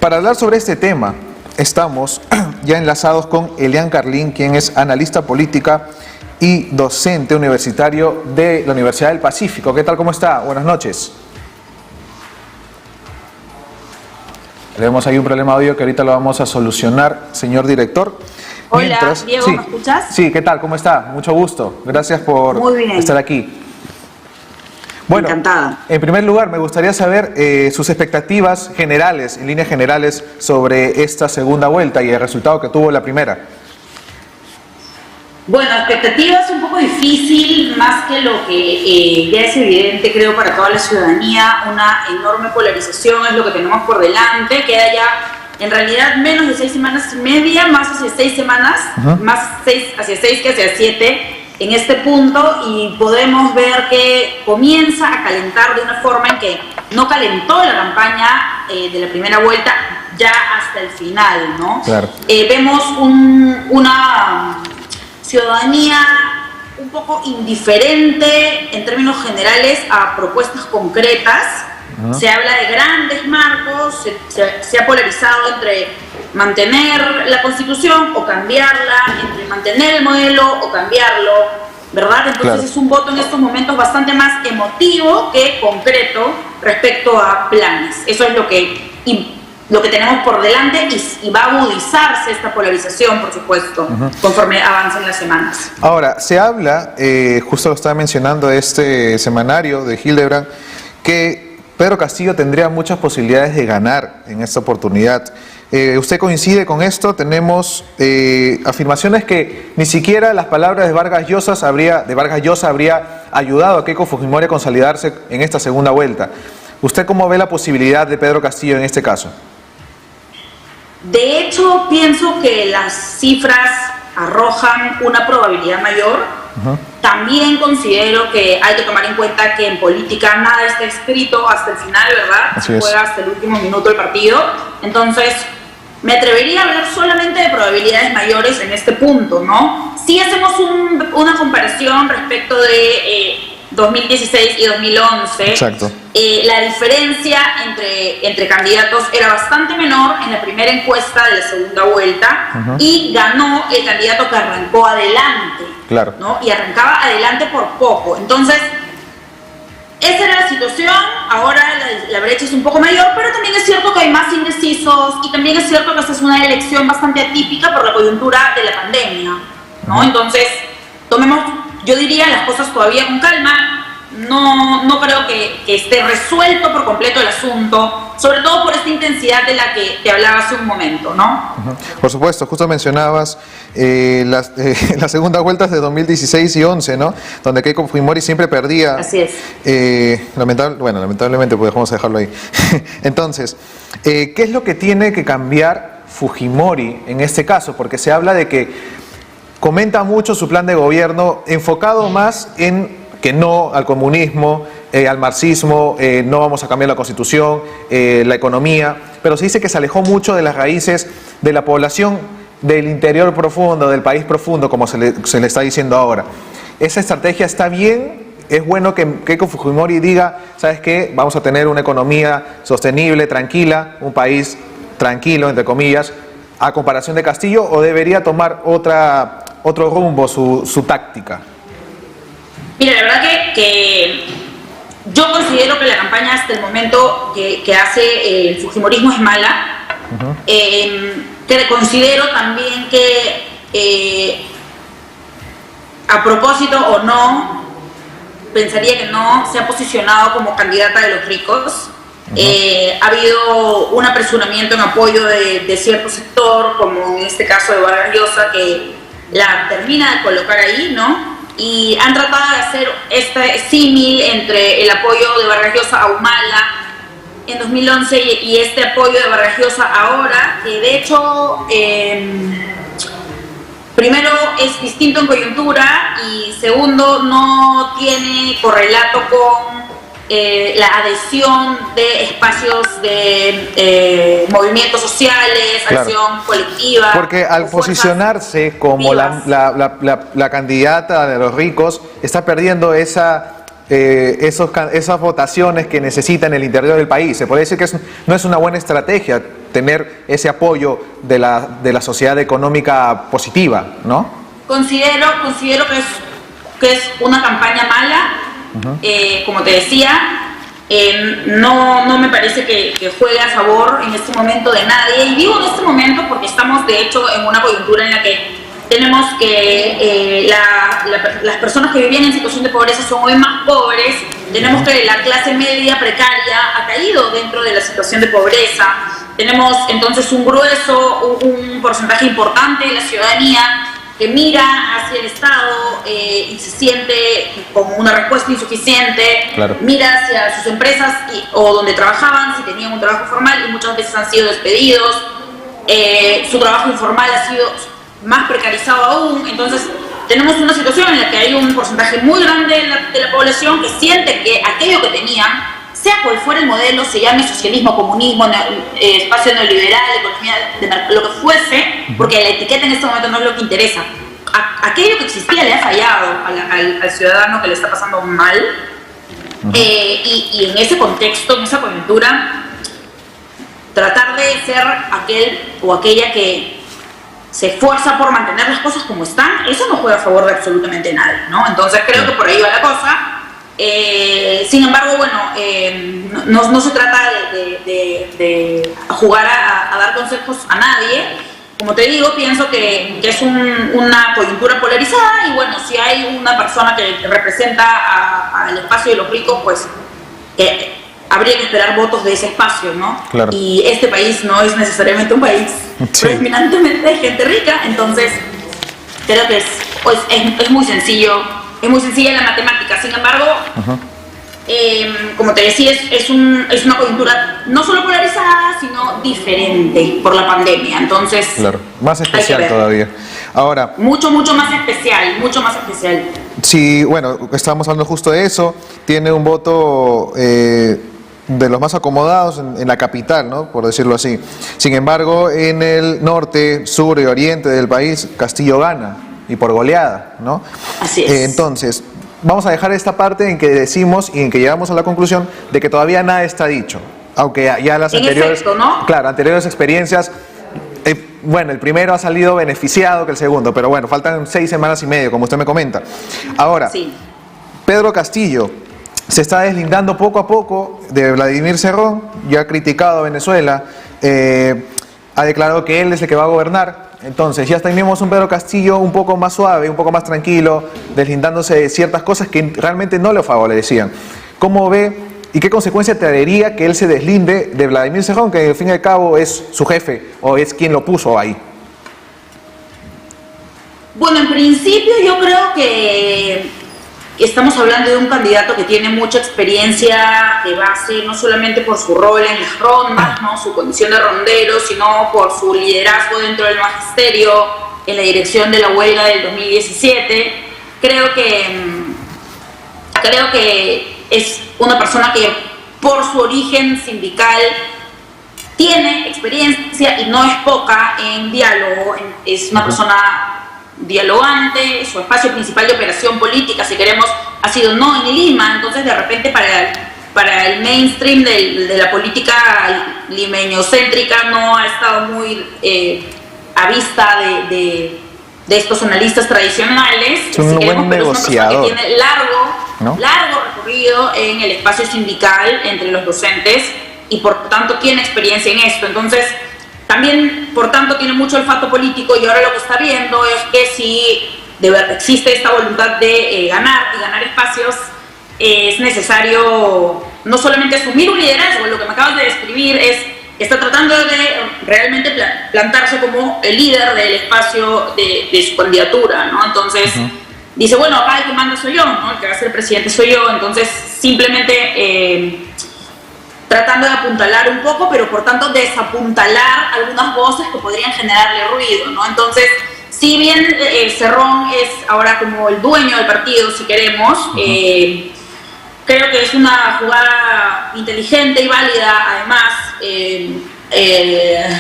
Para hablar sobre este tema, estamos ya enlazados con Elian Carlín, quien es analista política y docente universitario de la Universidad del Pacífico. ¿Qué tal? ¿Cómo está? Buenas noches. Tenemos ahí un problema de audio que ahorita lo vamos a solucionar, señor director. Hola, Diego, ¿me escuchas? Sí, ¿qué tal? ¿Cómo está? Mucho gusto. Gracias por estar aquí. Bueno, encantada. En primer lugar, me gustaría saber sus expectativas generales, en líneas generales, sobre esta segunda vuelta y el resultado que tuvo la primera. Bueno, expectativas un poco difícil, más que lo que ya es evidente, creo, para toda la ciudadanía. Una enorme polarización es lo que tenemos por delante. Queda ya, en realidad, menos de 6 semanas y media, más hacia 6 semanas, más hacia 6 que hacia 7. En este punto, y podemos ver que comienza a calentar de una forma en que no calentó la campaña de la primera vuelta ya hasta el final, ¿no? Claro. Vemos una ciudadanía un poco indiferente en términos generales a propuestas concretas. Se habla de grandes marcos, se ha polarizado entre mantener la Constitución o cambiarla, entre mantener el modelo o cambiarlo, ¿verdad? Entonces es un voto en estos momentos bastante más emotivo que concreto respecto a planes. Eso es lo que tenemos por delante y va a agudizarse esta polarización, por supuesto, conforme avancen las semanas. Ahora, se habla, justo lo estaba mencionando este semanario de Hildebrand, que Pedro Castillo tendría muchas posibilidades de ganar en esta oportunidad. ¿Usted coincide con esto? Tenemos afirmaciones que ni siquiera las palabras de Vargas Llosa habría ayudado a Keiko Fujimori a consolidarse en esta segunda vuelta. ¿Usted cómo ve la posibilidad de Pedro Castillo en este caso? De hecho, pienso que las cifras arrojan una probabilidad mayor. También considero que hay que tomar en cuenta que en política nada está escrito hasta el final, ¿verdad? Se juega hasta el último minuto el partido. Entonces, me atrevería a hablar solamente de probabilidades mayores en este punto, ¿no? Si hacemos una comparación respecto de 2016 y 2011, la diferencia entre candidatos era bastante menor en la primera encuesta de la segunda vuelta y ganó el candidato que arrancó adelante, ¿no? Y arrancaba adelante por poco. Entonces, esa era la situación. Ahora la brecha es un poco mayor, pero también es cierto que hay más indecisos y también es cierto que esta es una elección bastante atípica por la coyuntura de la pandemia, ¿no? Entonces, tomemos, yo diría, las cosas todavía con calma. No creo que esté resuelto por completo el asunto, sobre todo por esta intensidad de la que te hablaba hace un momento, ¿no? Por supuesto, justo mencionabas las segundas vueltas de 2016 y 11, ¿no? Donde Keiko Fujimori siempre perdía. Así es. Lamentablemente, pues vamos a dejarlo ahí. Entonces, ¿qué es lo que tiene que cambiar Fujimori en este caso? Porque se habla de que comenta mucho su plan de gobierno enfocado más en que no al comunismo, al marxismo, no vamos a cambiar la Constitución, la economía, pero se dice que se alejó mucho de las raíces de la población del interior profundo, del país profundo, como se le está diciendo ahora. ¿Esa estrategia está bien? ¿Es bueno que Keiko Fujimori diga, ¿sabes qué? Vamos a tener una economía sostenible, tranquila, un país tranquilo, entre comillas, a comparación de Castillo, o debería tomar otro rumbo su táctica? Mira, la verdad que yo considero que la campaña hasta el momento que hace el fujimorismo es mala. Considero también que a propósito o no, pensaría que no se ha posicionado como candidata de los ricos. Ha habido un apresuramiento en apoyo de cierto sector, como en este caso de Vargas Llosa, que la termina de colocar ahí, ¿no? Y han tratado de hacer este símil entre el apoyo de Vargas Llosa a Humala en 2011 y este apoyo de Vargas Llosa ahora, que de hecho primero es distinto en coyuntura y segundo no tiene correlato con la adhesión de espacios de movimientos sociales, acción colectiva. Porque al posicionarse como la candidata de los ricos, está perdiendo esas votaciones que necesita en el interior del país. Se puede decir que no es una buena estrategia tener ese apoyo de la sociedad económica positiva, ¿no? Considero que es una campaña mala. Como te decía, no me parece que juegue a favor en este momento de nadie. Y digo en este momento porque estamos de hecho en una coyuntura en la que tenemos que las personas que vivían en situación de pobreza son hoy más pobres. Tenemos que la clase media precaria ha caído dentro de la situación de pobreza. Tenemos entonces un porcentaje importante de la ciudadanía que mira hacia el Estado y se siente con una respuesta insuficiente, claro. Mira hacia sus empresas o donde trabajaban, si tenían un trabajo formal, y muchas veces han sido despedidos. Su trabajo informal ha sido más precarizado aún. Entonces tenemos una situación en la que hay un porcentaje muy grande de la población que siente que aquello que tenían, sea cual fuera el modelo, se llame socialismo, comunismo, espacio neoliberal, economía de lo que fuese, porque la etiqueta en este momento no es lo que interesa. Aquello que existía le ha fallado al ciudadano que le está pasando mal. Y en ese contexto, en esa coyuntura, tratar de ser aquel o aquella que se esfuerza por mantener las cosas como están, eso no juega a favor de absolutamente nadie, ¿no? Entonces creo que por ahí va la cosa. Sin embargo, bueno, no se trata de jugar a dar consejos a nadie. Como te digo, pienso que es una coyuntura polarizada y bueno, si hay una persona que representa al espacio de los ricos, pues habría que esperar votos de ese espacio, ¿no? Claro. Y este país no es necesariamente un país predominantemente de gente rica, entonces creo que es muy sencillo. Es muy sencilla la matemática, sin embargo, como te decía, es una coyuntura no solo polarizada, sino diferente por la pandemia. Entonces, claro, más especial todavía. Ahora, mucho más especial, mucho más especial. Sí, bueno, estábamos hablando justo de eso. Tiene un voto de los más acomodados en la capital, ¿no? Por decirlo así. Sin embargo, en el norte, sur y oriente del país, Castillo gana. Y por goleada, ¿no? Así es. Entonces, vamos a dejar esta parte en que decimos y en que llegamos a la conclusión de que todavía nada está dicho. Aunque ya las anteriores, efecto, ¿no? Claro, anteriores experiencias, bueno, el primero ha salido beneficiado que el segundo, pero bueno, faltan 6 semanas y medio, como usted me comenta. Ahora, sí. Pedro Castillo se está deslindando poco a poco de Vladimir Cerrón, ya ha criticado a Venezuela, ha declarado que él es el que va a gobernar. Entonces ya tenemos un Pedro Castillo un poco más suave, un poco más tranquilo, deslindándose de ciertas cosas que realmente no le favorecían. ¿Cómo ve y qué consecuencia traería que él se deslinde de Vladimir Cerrón, que al fin y al cabo es su jefe o es quien lo puso ahí? Bueno, en principio yo creo que estamos hablando de un candidato que tiene mucha experiencia de base, no solamente por su rol en las rondas, ¿no? Su condición de rondero, sino por su liderazgo dentro del magisterio, en la dirección de la huelga del 2017. Creo que es una persona que por su origen sindical tiene experiencia y no es poca en diálogo, es una persona dialogante. Su espacio principal de operación política, si queremos, ha sido no en Lima. Entonces de repente para el mainstream de la política limeñocéntrica no ha estado muy a vista de estos analistas tradicionales. Es un buen negociador. Es una persona que tiene largo recorrido en el espacio sindical entre los docentes y por tanto tiene experiencia en esto. Entonces también, por tanto, tiene mucho olfato político y ahora lo que está viendo es que si de verdad existe esta voluntad de ganar espacios, es necesario no solamente asumir un liderazgo. Lo que me acabas de describir está tratando de realmente plantarse como el líder del espacio de su candidatura, ¿no? Entonces, dice, bueno, acá el que manda soy yo, ¿no? El que va a ser presidente soy yo. Entonces, simplemente tratando de apuntalar un poco, pero por tanto desapuntalar algunas voces que podrían generarle ruido, ¿no? Entonces, si bien Cerrón es ahora como el dueño del partido, si queremos, creo que es una jugada inteligente y válida, además,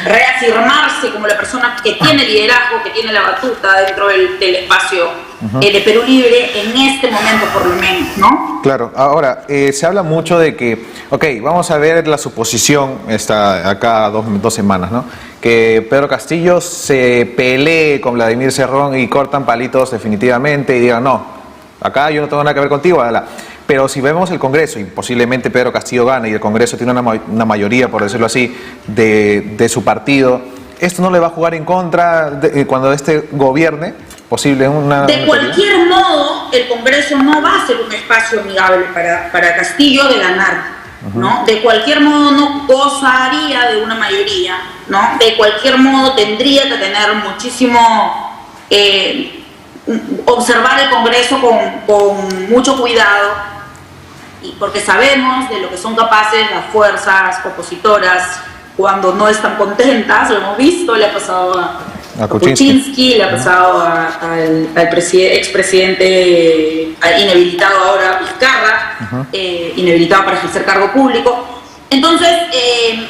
reafirmarse como la persona que tiene liderazgo, que tiene la batuta dentro del espacio de Perú Libre en este momento por lo menos, ¿no? Claro, ahora, se habla mucho de que, ok, vamos a ver la suposición, está acá dos semanas, ¿no? Que Pedro Castillo se pelee con Vladimir Cerrón y cortan palitos definitivamente y digan, no, acá yo no tengo nada que ver contigo, bla. Pero si vemos el Congreso, y posiblemente Pedro Castillo gane y el Congreso tiene una mayoría, por decirlo así, de su partido, ¿esto no le va a jugar en contra cuando este gobierne? Posible una... De cualquier modo, el Congreso no va a ser un espacio amigable para Castillo de ganar, ¿no? De cualquier modo no gozaría de una mayoría, ¿no? De cualquier modo tendría que tener muchísimo... observar el Congreso con mucho cuidado, porque sabemos de lo que son capaces las fuerzas opositoras cuando no están contentas, lo hemos visto, le ha pasado a Kuczynski, le ha pasado al expresidente inhabilitado ahora Vizcarra, inhabilitado para ejercer cargo público. Entonces,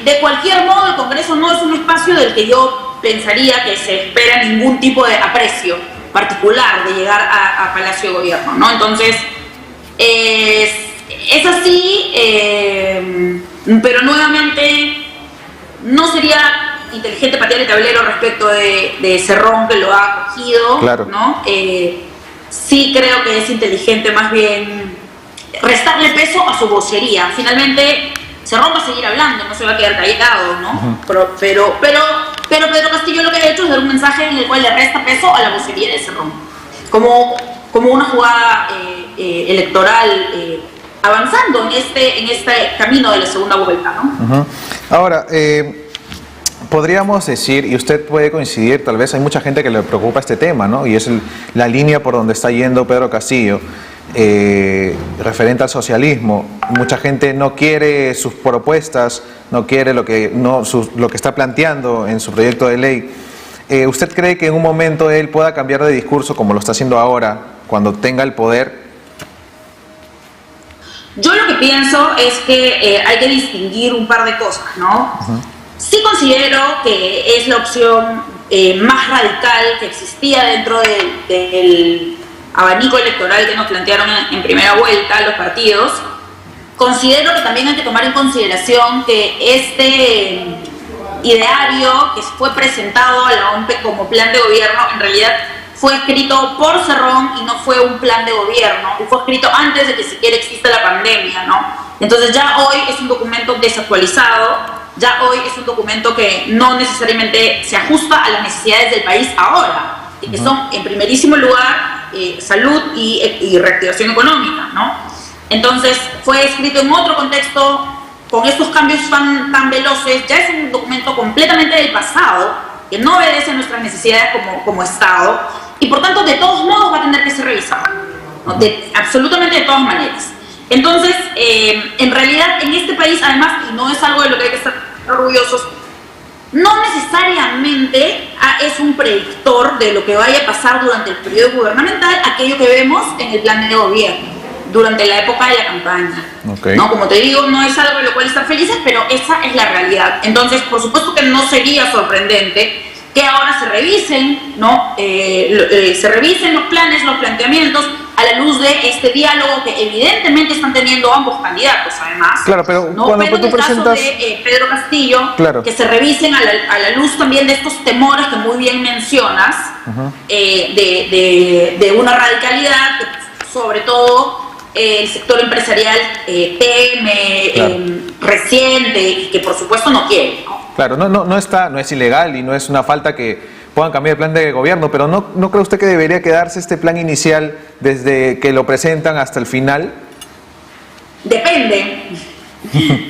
de cualquier modo, el Congreso no es un espacio del que yo pensaría que se espera ningún tipo de aprecio particular de llegar a Palacio de Gobierno, ¿no? Entonces, es así, pero nuevamente no sería inteligente patear el tablero respecto de Cerrón, que lo ha acogido, claro, ¿no? Sí creo que es inteligente más bien restarle peso a su vocería. Finalmente, Cerrón va a seguir hablando, no se va a quedar callado, ¿no? Pero Pedro Castillo lo que ha hecho es dar un mensaje en el cual le resta peso a la vocería de Cerrón, como una jugada electoral avanzando en este camino de la segunda vuelta, ¿no? Ahora, podríamos decir, y usted puede coincidir, tal vez hay mucha gente que le preocupa este tema, ¿no? Y es la línea por donde está yendo Pedro Castillo, referente al socialismo. Mucha gente no quiere sus propuestas, no quiere lo que está planteando en su proyecto de ley. ¿Usted cree que en un momento él pueda cambiar de discurso como lo está haciendo ahora, cuando tenga el poder? Yo lo que pienso es que hay que distinguir un par de cosas, ¿no? Sí considero que es la opción más radical que existía dentro del abanico electoral que nos plantearon en primera vuelta los partidos. Considero que también hay que tomar en consideración que este ideario que fue presentado a la OMP como plan de gobierno en realidad fue escrito por Cerrón y no fue un plan de gobierno, y fue escrito antes de que siquiera exista la pandemia, ¿no? Entonces ya hoy es un documento desactualizado, ya hoy es un documento que no necesariamente se ajusta a las necesidades del país ahora, y que son en primerísimo lugar salud y reactivación económica, ¿no? Entonces fue escrito en otro contexto, con estos cambios tan veloces, ya es un documento completamente del pasado, que no obedece a nuestras necesidades como Estado, y por tanto de todos modos va a tener que ser revisado, ¿no? Absolutamente de todas maneras. Entonces, en realidad en este país, además, y no es algo de lo que hay que estar orgullosos, no necesariamente es un predictor de lo que vaya a pasar durante el periodo gubernamental, aquello que vemos en el plan de gobierno, durante la época de la campaña. Okay. ¿No? Como te digo, no es algo de lo cual estar felices, pero esa es la realidad. Entonces, por supuesto que no sería sorprendente que ahora se revisen, ¿no? Se revisen los planes, los planteamientos, a la luz de este diálogo que evidentemente están teniendo ambos candidatos, además. Claro, pero ¿no? cuando pero tú en el presentas... caso de Pedro Castillo, claro, que se revisen a la luz también de estos temores que muy bien mencionas, de una radicalidad que sobre todo el sector empresarial teme, claro, resiente y que por supuesto no quiere, ¿no? Claro, no es ilegal y no es una falta que puedan cambiar el plan de gobierno, pero ¿no cree usted que debería quedarse este plan inicial desde que lo presentan hasta el final? Depende.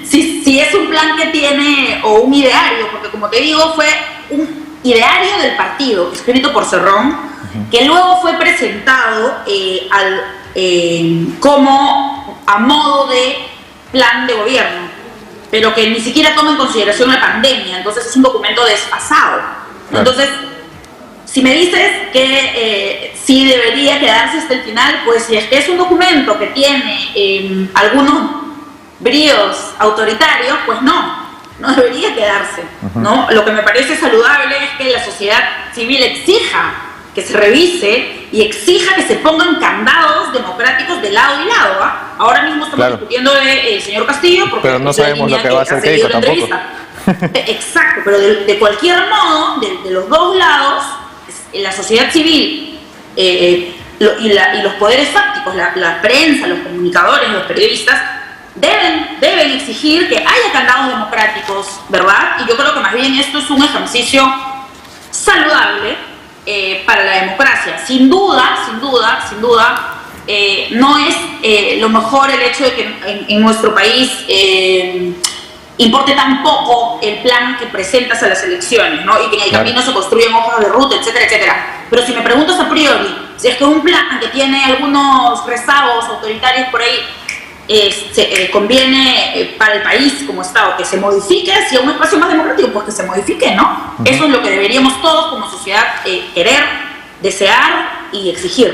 si es un plan que tiene, o un ideario, porque como te digo, fue un ideario del partido, escrito por Cerrón, que luego fue presentado como a modo de plan de gobierno, pero que ni siquiera toma en consideración la pandemia, entonces es un documento desfasado. Claro. Entonces, si me dices que sí debería quedarse hasta el final, pues si es que es un documento que tiene algunos bríos autoritarios, pues no debería quedarse, ¿no? Lo que me parece saludable es que la sociedad civil exija que se revise y exija que se pongan candados democráticos de lado y lado. Ahora mismo estamos discutiendo del señor Castillo, porque pero no sabemos lo que va a hacer Keiko tampoco. Exacto, pero de cualquier modo, de los dos lados, la sociedad civil y los poderes fácticos, la prensa, los comunicadores, los periodistas, deben exigir que haya candados democráticos, ¿verdad? Y yo creo que más bien esto es un ejercicio saludable para la democracia. Sin duda, no es lo mejor el hecho de que en nuestro país importe tan poco el plan que presentas a las elecciones, ¿no? Y que en el camino se construyen hojas de ruta, etcétera, etcétera. Pero si me preguntas a priori, si es que un plan que tiene algunos rezagos autoritarios por ahí conviene para el país como Estado que se modifique hacia un espacio más democrático, pues que se modifique, ¿no? Eso es lo que deberíamos todos como sociedad querer, desear y exigir.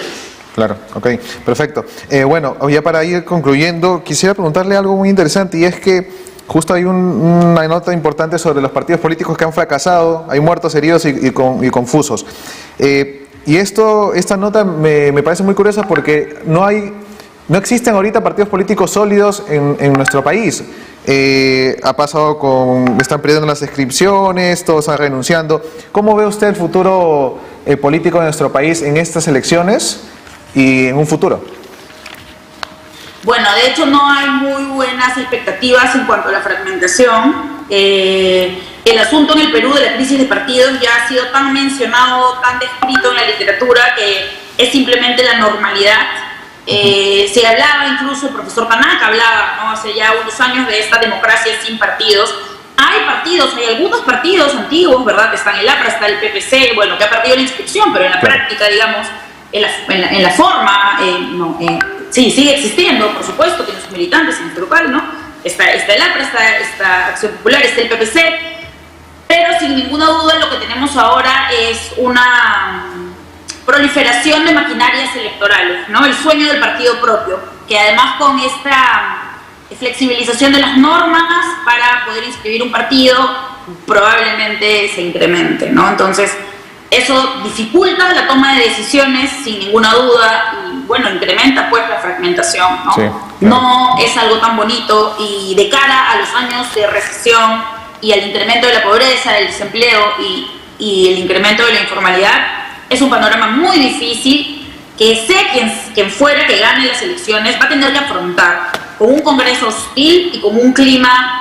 Claro, ok, perfecto. Bueno, ya para ir concluyendo, quisiera preguntarle algo muy interesante, y es que justo hay una nota importante sobre los partidos políticos que han fracasado, hay muertos, heridos y confusos. Y esta nota me parece muy curiosa porque no existen ahorita partidos políticos sólidos en nuestro país. Ha pasado están perdiendo las inscripciones, todos están renunciando. ¿Cómo ve usted el futuro político de nuestro país en estas elecciones y en un futuro? Bueno, de hecho no hay muy buenas expectativas en cuanto a la fragmentación. El asunto en el Perú de la crisis de partidos ya ha sido tan mencionado, tan descrito en la literatura, que es simplemente la normalidad. Se hablaba, incluso el profesor Tanaka hablaba, ¿no?, hace ya unos años, de esta democracia sin partidos. Hay algunos partidos antiguos, ¿verdad? Está en el APRA, está el PPC, bueno, que ha perdido la inscripción, pero en la práctica, digamos, en la forma, sí, sigue existiendo, por supuesto, tiene sus militantes en nuestro local, ¿no? Está el APRA, está Acción Popular, está el PPC, pero sin ninguna duda lo que tenemos ahora es una proliferación de maquinarias electorales, ¿no? El sueño del partido propio, que además con esta flexibilización de las normas para poder inscribir un partido probablemente se incremente, ¿no? Entonces, eso dificulta la toma de decisiones sin ninguna duda y, bueno, incrementa pues la fragmentación, ¿no? Sí, claro. No es algo tan bonito, y de cara a los años de recesión y al incremento de la pobreza, del desempleo y el incremento de la informalidad, es un panorama muy difícil que sé quien fuera que gane las elecciones va a tener que afrontar, con un Congreso hostil y con un clima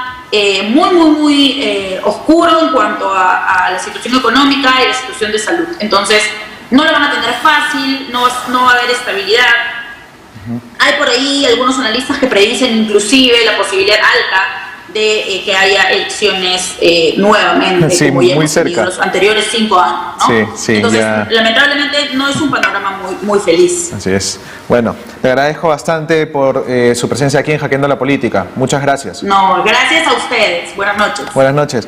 muy oscuro en cuanto a la situación económica y la situación de salud. Entonces, no lo van a tener fácil, no va a haber estabilidad. Hay por ahí algunos analistas que predicen inclusive la posibilidad alta de que haya elecciones nuevamente, sí, como ya hemos tenido los anteriores 5 años, ¿no? Sí, entonces, lamentablemente no es un panorama muy feliz. Así es. Bueno, le agradezco bastante por su presencia aquí en Hackeando la Política. Muchas gracias. No, gracias a ustedes. Buenas noches. Buenas noches.